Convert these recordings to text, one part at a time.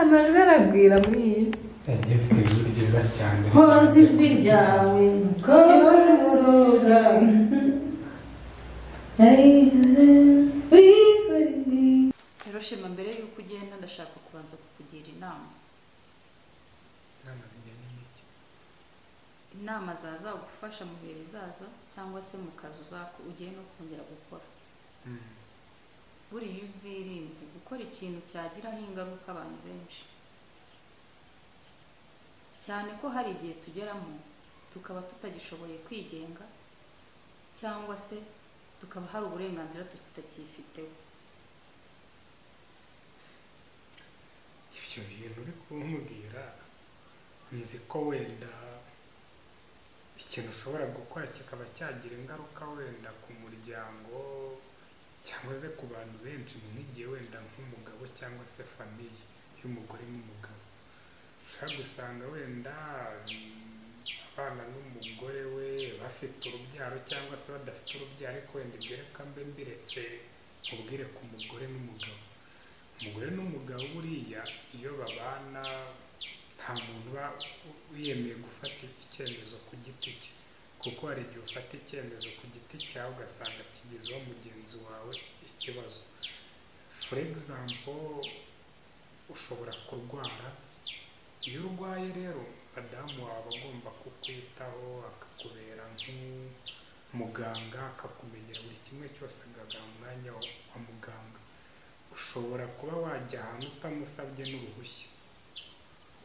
amajwi aragwira muri iyi yagiye afite ijwi ryiza cyane hoza ijwi ryawe koza rero Shema, mbere y'uko ugenda ndashaka kubanza kukugira inama. inama zijyanye n'iki? Inama zazagufasha mu bihe bizaza cyangwa se mu kazi ugiye no kongera gukora. Buriya uzirinde gukora ikintu cyagiraho ingaruka abantu benshi, cyane ko hari igihe tugeramo tukaba tutagishoboye kwigenga cyangwa se tukaba hari uburenganzira tutakifiteho. ibyo bintu uri kumbwira nzi ko wenda ikintu ushobora gukora kikaba cyagira ingaruka wenda ku muryango cyangwa se ku bantu benshi, nk'igihe wenda nk'umugabo cyangwa se famiye y'umugore n'umugabo ushobora gusanga wenda abana n'umugore we bafite urubyaro cyangwa se badafite urubyaro, ariko wenda ibyo reka mbe mbiretse ubwire ku mugore n'umugabo. Umugore n'umugabo buriya iyo babana nta muntu uba wiyemeye gufata icyemezo ku giti cye, kuko hari igihe ufata icyemezo ku giti cyawe ugasanga kigezeho mugenzi wawe ikibazo. For example, ushobora kurwara. Iyo urwaye rero madamu wawe agomba kukwitaho, akakubera nk'umuganga, akakumenyera buri kimwe cyose, agahagarara mu mwanya wa muganga. Ushobora kuba wajya ahantu utamusabye n'uruhushya,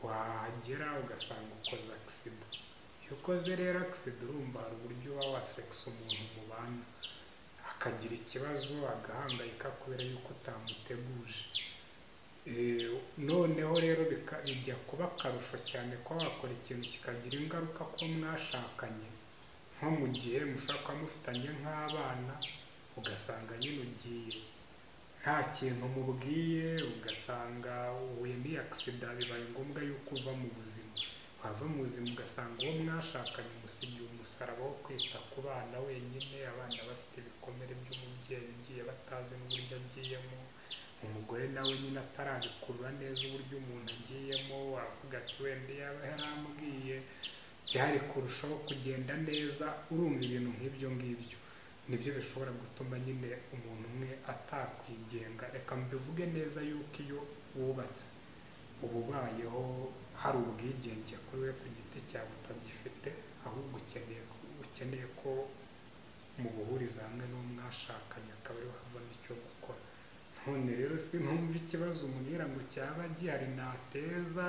wahagera ugasanga ukoze accident. Iyo ukoze rero accident urumva hari uburyo uba wafekisa umuntu mubana, akagira ikibazo agahangayika kubera yuko utamuteguje. Noneho rero bijya kuba akarusho cyane ko wakora ikintu kikagira ingaruka ko mwashakanye, nko mu gihe mushobora kuba mufitanye nk'abana, ugasanga nyine ugiye nta kintu mubwiye, ugasanga uhuye n'iyi accident, bibaye ngombwa yuko uva mu buzima. Wava mu buzima ugasanga uwo mwashakanye umusigiye umusaraba wo kwita ku bana wenyine, abana bafite ibikomere by'umubyeyi ugiye batazi n'uburyo agiyemo, umugore nawe nyine atarabikurura neza uburyo umuntu agiyemo, wavuga ati wenda yaba yarambwiye byari kurushaho kugenda neza. Urumva ibintu nk'ibyo ngibyo nibyo bishobora gutuma nyine umuntu umwe atakwigenga. Reka mbivuge neza yuko iyo wubatse uba ubayeho hari ubwigenge kuri we ku giti cyawe utagifite, ahubwo ukeneye ko mu buhuriza hamwe n'uwo mwashakanye akaba ariho havamo icyo gukora. None rero sinumva ikibazo umbwira ngo cyaba gihari nateza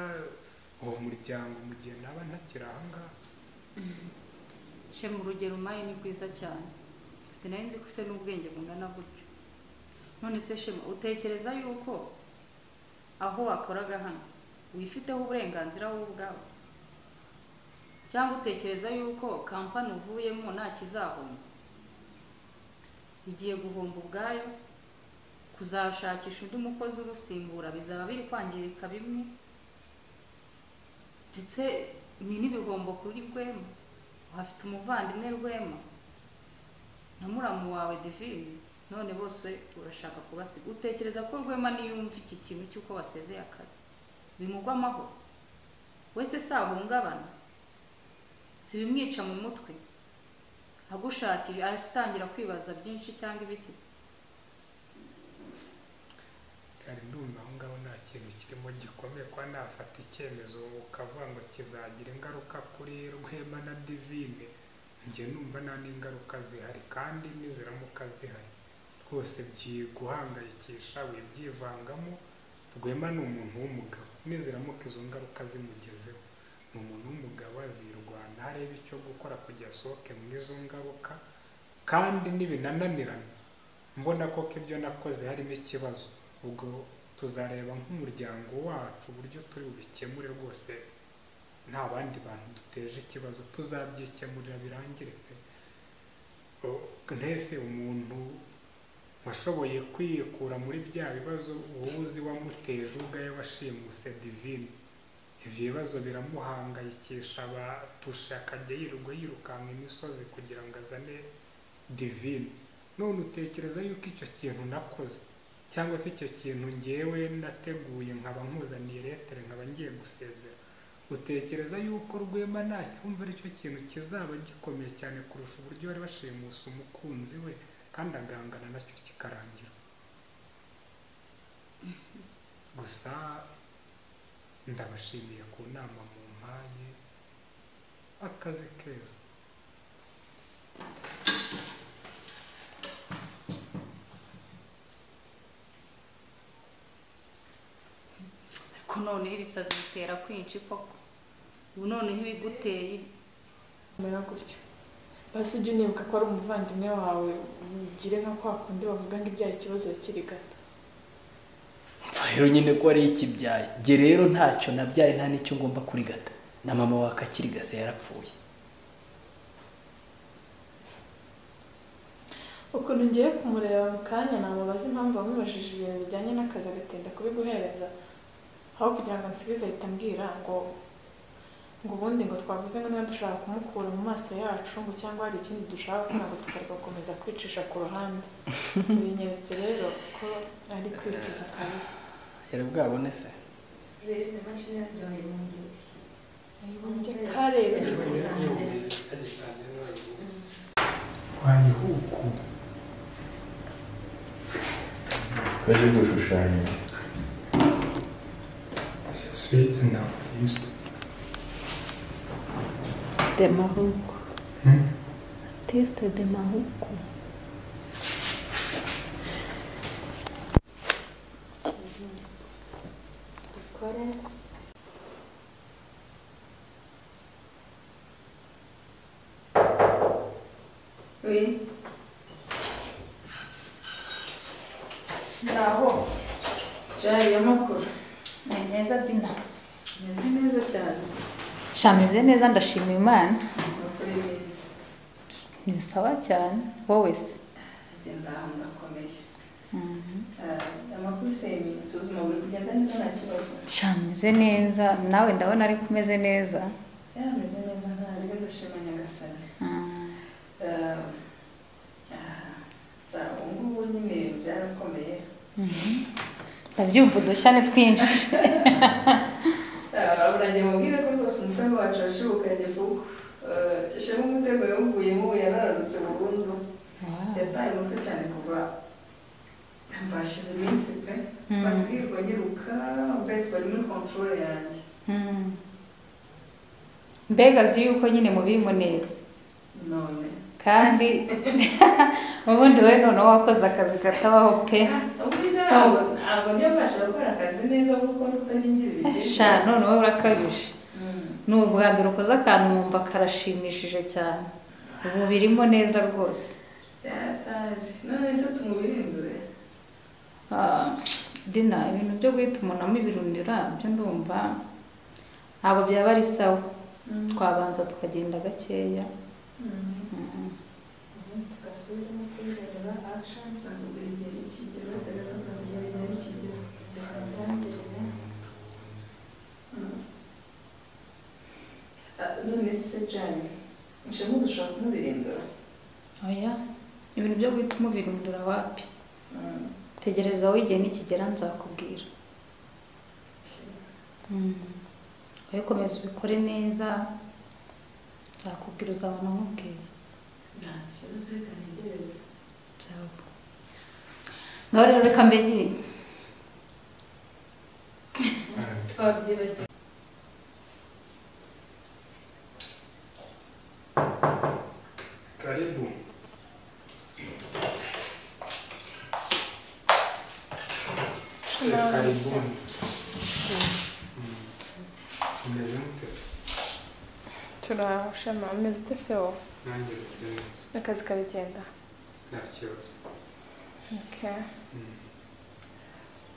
uwo muryango mu gihe naba ntakiri aha ngaha. Shema, urugero umpaye ni rwiza cyane, sinari nzi ko ufite n'ubwenge bungana gutyo. None se Shema, utekereza yuko aho wakoraga hano wifiteho uburenganzira wowe ubwawe, cyangwa utekereza yuko kampani uvuyemo nta kizahomba? Igiye guhomba ubwayo, kuzashakisha undi mukozi urusimbura bizaba biri kwangirika bimwe, ndetse ni n'ibihombo kuri Rwema. Uhafite umuvandimwe Rwema na muramu wawe Divine, none bose urashaka kubasiga. Utekereza ko Rwema niyumva iki kintu cy'uko wasezeye akazi bimugwa amahoro? Wese sahungabana, si bimwica mu mutwe, agushakira atangira kwibaza byinshi cyangwa ibiki? Cyari ndumva aho ngaho nta kintu kirimo gikomeye, kuba nafata icyemezo ukavuga ngo kizagira ingaruka kuri Rwema na Divine. Njye numva nta n'ingaruka zihari, kandi niziramuka zihari rwose byiguhangayikisha, wibyivangamo. Rwema ni umuntu w'umugabo, niziramuka izo ngaruka zimugezeho, ni umuntu w'umugabo azirwana, areba icyo gukora kugira asohoke mu izo ngaruka. Kandi nibinananirana mbona koko ibyo nakoze harimo ikibazo, ubwo tuzareba nk'umuryango wacu uburyo turi bubikemure. Rwose nta bandi bantu duteje ikibazo, tuzabyikemurira birangire pe. Ntese umuntu washoboye kwikura muri bya bibazo wowe uzi wamuteje ubwawe washimuse Divine, ibyo bibazo biramuhangayikisha, batusha akajya yirukanka imisozi kugira ngo azane Divine. None utekereza yuko icyo kintu nakoze cyangwa se icyo kintu ngewe nateguye nkaba nkuzaniye letere nkaba ngiye gusezera, utekereza yuko Rwema nacyumva ari cyo kintu kizaba gikomeye cyane kurusha uburyo bari bashimusa umukunzi we kandi agahangana nacyo kikarangira? Gusa ndabashimiye ku nama mumpaye, akazi keza. ko noneho ibisazi bitera kwinshi koko, ubu noneho ibiguteye mera gutyo. Basi ujye unibuka ko ari umuvandimwe wawe, ugire nka kwa kundi bavuga ngo ibyaye ikibazo kiri gato. rero nyine ko ari ikibyaye nge rero ntacyo nabyaye, nta n'icyo ngomba kurigata, na mama wa Kakirigase yarapfuye. Ukuntu ngiye kumureba mu kanya namubaza impamvu wamubajije ibintu bijyanye n'akazi agatinda kubiguhereza, aho kugira ngo ansubize ahita ambwira ngo ubundi ngo twavuze ngo niba dushaka kumukura mu maso yacu ngo cyangwa hari ikindi dushaka gukora ngo tukareka gukomeza kwicisha ku ruhande. Binyeretse rero ko ari kwicuza kabisa. Yari bwabone se? Bereze mashini yaryoheye mu gihe. Ayibonye kare Wari huku twaje gushushanya. Je suis un artiste. De Maroko. Artiste de Maroko. Oui. Bravo. Jari y'amakuru. Ni neza Dina. Meze neza cyane. Shameze neza ndashima Imana. Bakore neza. Ni sawa cyane. Wowe se? Agenda ahantu hakomeye. Amakuru se isuzuma buri kugenda neza nta kibazo. Shameze neza. Nawe ndabona ari kumeze neza. Yameze neza ntari ndashima Nyagasani. Ubu nyine byarakomeye. Ndabyumva udushya ni twinshi. Urangiye mubwire ko rwose umutego wacu washibukanye vuba. Shema umutego yawuguyemo yarararutse burundu. Yataye umutwe cyane kuva mbashize iminsi pe. Basirirwa nyiruka mbese bari muri control yanjye. Mbega azi yuko nyine mubirimo neza. None. Kandi ubundi we noneho wakoze akazi katabaho pe. Ubwize ntabwo njya mbasha gukora akazi neza kuko utanyingirira ikindi. Sha noneho urakabije. Ni ubwa mbere ukoze akantu wumva karashimishije cyane. Ubu birimo neza rwose. Byataje. None se tumubirindure. Dina ibintu byo guhita umuntu amubirundira byo ndumva ntabwo byaba ari sawa. Twabanza tukagenda gakeya. Tugasubiramo kwirebera action nzakubwira igihe ikigero nzakubwira igihe ikigero cyatangirire. None se Jane nshemu dushaka kumubirindura. Oya ibintu byo guhita umubirundura wapi. Tegereza wowe igihe nikigera nzakubwira. Wowe komeza ubikore neza nzakubwira uzabona nkubwiye. Nta kibazo reka ntegereze. Ngaho rero reka mbegere. Twabyibagiwe. Karibu. Karibu. Umeze mute? turashema. Ameze ute se wowe? Nanjye meze neza. Akazi karagenda? Nta kibazo. Okay.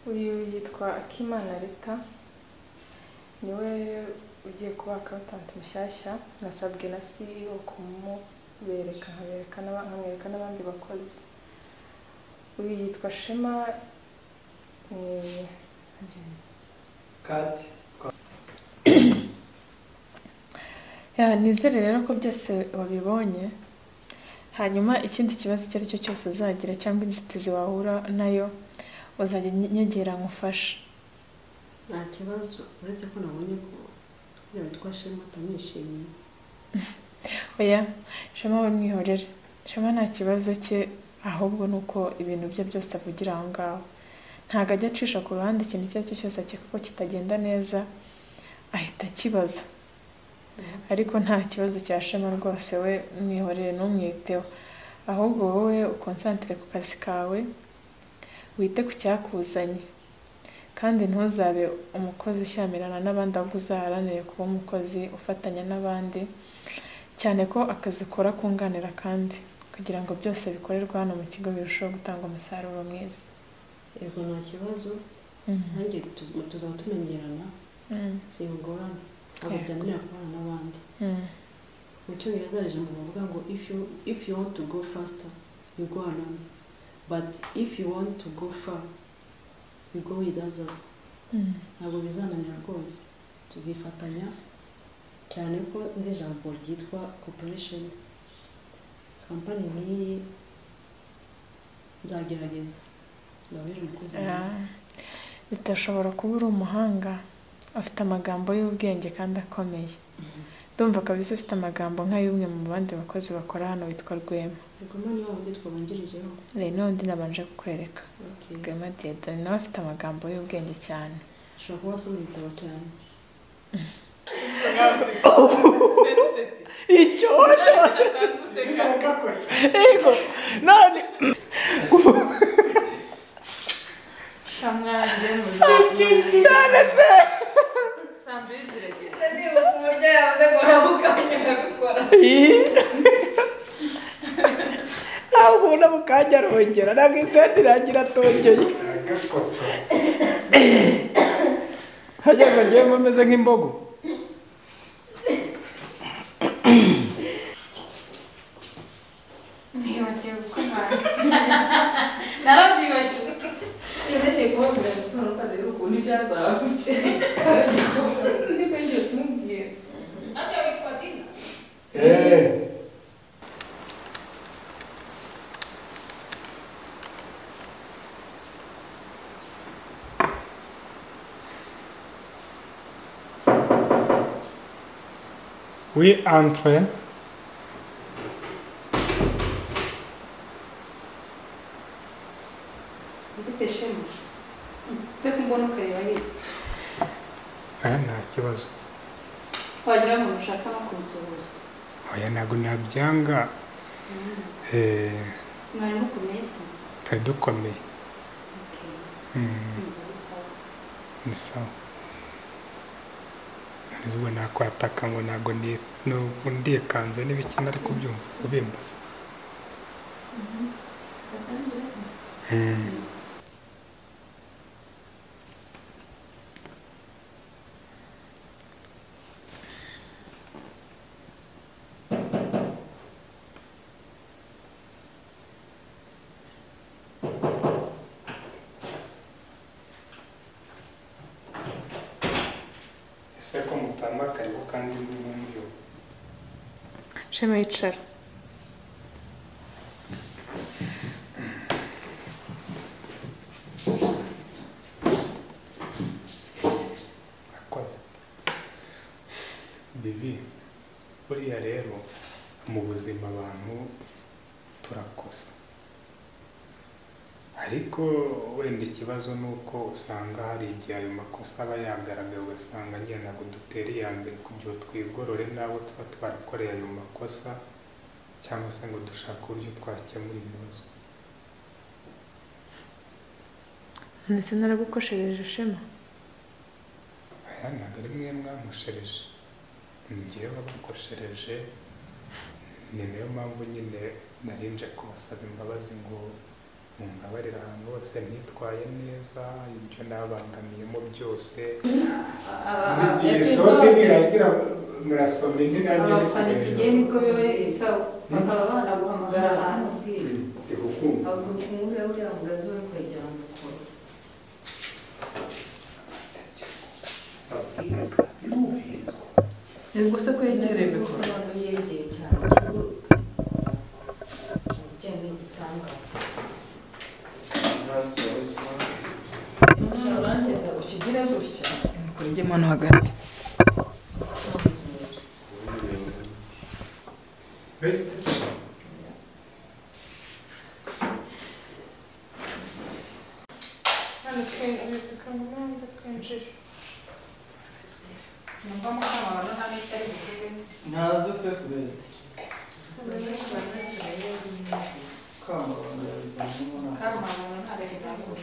Uyu yitwa Akimana Rita, niwe ugiye kuba accountant mushyashya. Nasabwe na CEO kumubereka nkamwereka n'abandi bakozi. Uyu yitwa Shema Kati nizere rero ko byose wabibonye. Hanyuma ikindi kibazo icyo ari cyo cyose uzagira cyangwa inzitizi wahura nayo uzajya nyegera ngufashe. nta kibazo uretse ko nabonye ko kugira witwa Shema atanishimiye. Oya Shema we mwihorere, Shema nta kibazo cye, ahubwo ni uko ibintu bye byose avugira aho ngaho, ntabwo ajya acisha ku ruhande ikintu icyo ari cyo cyose akeka ko kitagenda neza ahita akibaza. Ariko nta kibazo cya Shema rwose, we mwihorere ntumwiteho, ahubwo wowe ukonsantire ku kazi kawe, wite ku cyakuzanye, kandi ntuzabe umukozi ushyamirana n'abandi, ahubwo uzaharanire kuba umukozi ufatanya n'abandi, cyane ko akazi ukora kunganira kandi, kugira ngo byose bikorerwa hano mu kigo birusheho gutanga umusaruro mwiza. Yego nta kibazo, nanjye tuzaba tumenyerana, singorana, ntabwo byananira kubana n'abandi. Mu cyongereza hari ijambo bavuga ngo if you want to go faster you go alone, but if you want to go far you go with others. Ntabwo bizananira rwose, tuzifatanya, cyane ko nzi ijambo ryitwa cooperation. Kampani nk'iyi nzagerageza ndabera umukozi mwiza. Bitashobora kuba uri umuhanga, afite amagambo y'ubwenge kandi akomeye. Ndumva kabisa ufite amagambo nk'ay'umwe mu bandi bakozi bakora hano witwa Rwema. Rwema ni wundi twabangirijeho. N'undi nabanje kukwereka. Rwema Diedone nawe afite amagambo y'ubwenge cyane. Ushobora kuba wasoma ibitabo cyane. icyo wose wasetse ego none shamwanje muzakiri none se sambizi regeze niba kumurya yavuze ngo nabukanye nabikora ahubwo nabukanye arongera ntabwo insenda irangira atongeye harya ngo ngewe nkomeze nk'imbogo. Nibagiwe gukomanga. Narabyibagiwe. Ngiye kubabwira gusobanura ko adahera ukuntu ibyazabutse. Niba ngiye kumubwira. Ajya witwa Dina? Oui, entre. Ufite Shema. Se kumbona ukareba hirya. Nta kibazo. Wagira ngo ushaka no kunsuhuza. Oya ntabwo nabyanga. Mwari mukomeye se? Turi dukomeye. Okay. Ni sawa. Narizuba nakwataka ngo ntabwo ndikanze n'ibiki nari kubyumva ubimbaza. Ese ko mutamba karibu kandi n'umuriyo. Shema yicara. Akoze. Divi, buriya rero mu buzima abantu turakosa. Ariko wenda ikibazo ni uko usanga hari igihe ayo makosa aba yagaragaye ugasanga njye ntabwo dutera iya mbere kugira twigorore n'abo tuba twarakoreye ayo makosa cyangwa se ngo dushake uburyo twakemura ibibazo. Ndetse naragukoshereje Shema. Aya ntabwo ari mwe mwamushereje, ni njyewe wabakoshereje, ni nayo mpamvu nyine narinje kubasaba imbabazi ngo mumbabarira ahantu hose ntitwaye neza, ibyo nabangamiyemo byose. Sote biragira murasoma indi nazi. Abafana ikigiye nibwo biwe isawa. Bakaba banaguhamagara ahantu ubwira. Ndikukumva. Ahubwo kumubwira uriya mugazi we kwegera mu gukora. Yego se ko yegereye mikoro. Ntabwo yegeye cyane. Ikigo cyane gitangaza. That's awesome. ukigire gutya kuri njye hano hagati hano twinjira twinjira Numva mukamabano nta n'icyo ari bugeze. ntaze se kubera Kamabano ntarengamo.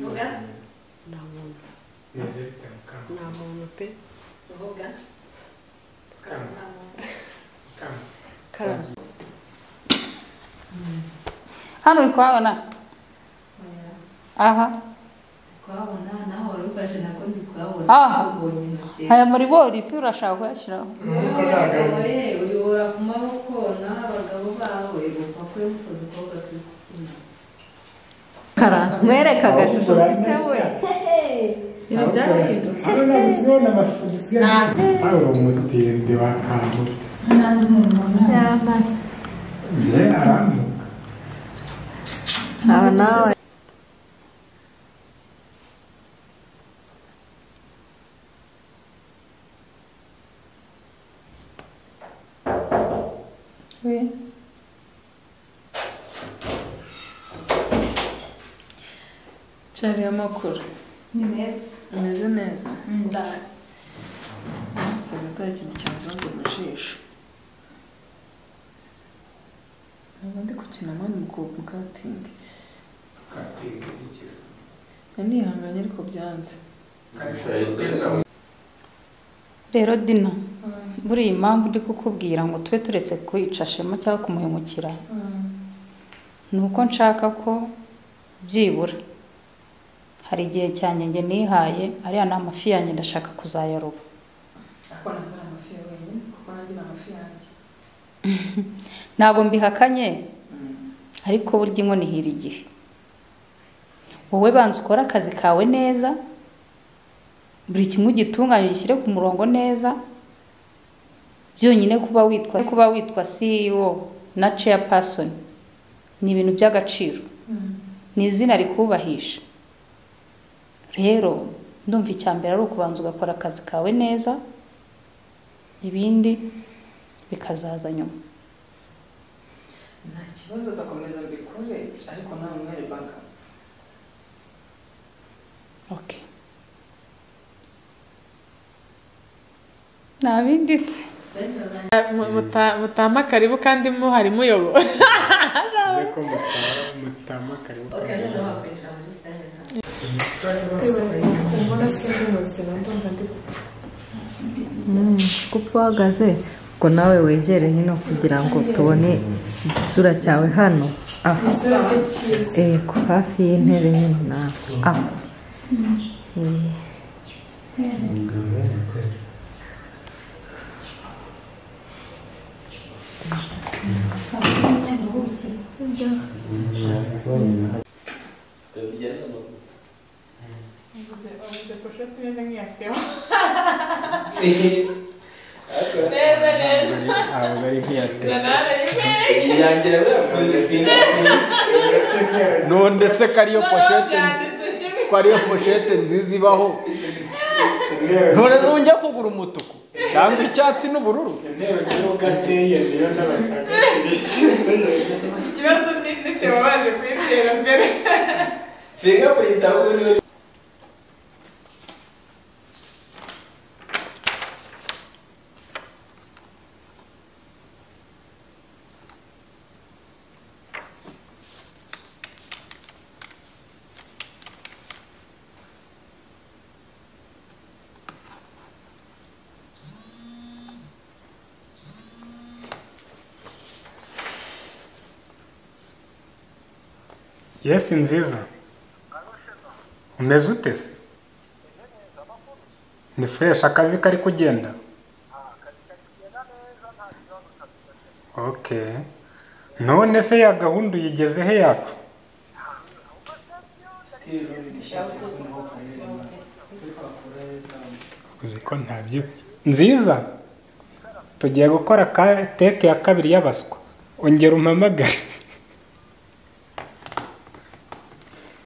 Vuga. nta muntu Nizete Mukama. nta muntu pe Vuga. Mukama. Mukama. karame Hano uri kuhabona? Aha. Kuhabona naho wari ufashe nako ndi kuhabona. Ah. Ubonye intoki. Aya muri borisi urashaka kuyashyiraho? Uyobora ku maboko n'abagabo bawe uva kuri utwo dukobwa turi kubyina. Mwereka agashusho mfite we. ibintu byarahindutse Ari umutende w'akantu. Nanze umuntu Yamaze. Je aramuka. Aba nawe. we cyari amakuru Ni meza. ameze neza Ndara. nsaga atari ikintu cyanzonze mu jisho ntabwo ndi gukina mani mu katingi Katinga ikiza. nihanganye ariko byanze Rero Dina, buriya impamvu ndi kukubwira ngo tube turetse kwica Shema cyangwa kumuhemukira ni uko nshaka ko byibura hari igihe cyanjye njye nihaye ariya ni amafi yanjye ndashaka kuzayaroba. ariko ntabwo ari amafi ya wenyine kuko nanjye ni amafi yanjye Ntabwo mbihakanye ariko burya inkono ihira igihe. Wowe banza ukore akazi kawe neza, buri kimwe ugitunganye ugishyire ku murongo neza, byonyine kuba witwa CEO na chairperson ni ibintu by'agaciro, ni izina rikubahisha. Rero ndumva icya mbere ari ukubanza ugakora akazi kawe neza, ibindi bikazaza nyuma. nta kibazo udakomeza mbikore ariko nta mwere baka Okay. Nta bindi nzi. mutama karibu kandi muhari muyobora Uze ko mutama karibu. Okay, noneho wakwinjira muri sale nawe. mbona sindi ubuzima ndumva ndi Gupfa uhagaze ubwo nawe wegere hino kugira ngo tubone igisura cyawe hano. Aho. isura rye cyiza Ego hafi y'intebe nyine nawe. Aho. wabuze poshete umeze nk'iyafiteho ntabwo ari nk'iyateze nanone yangira none se ko ariyo poshete ko ariyo poshete nziza ibaho none ujya kugura umutuku cyangwa icyatsi n'ubururu ikibazo n'ifite wabanje kuyitera mbere fingerprint ahubwo niyo Yes nziza. Umeze ute se? Ni fresh akazi kari kugenda? Okay. None se ya gahunda uyigeze he yacu? Uzi ko ntabyo nziza tugiye gukora teke ya kabiri y'abaswa ongera umpamagare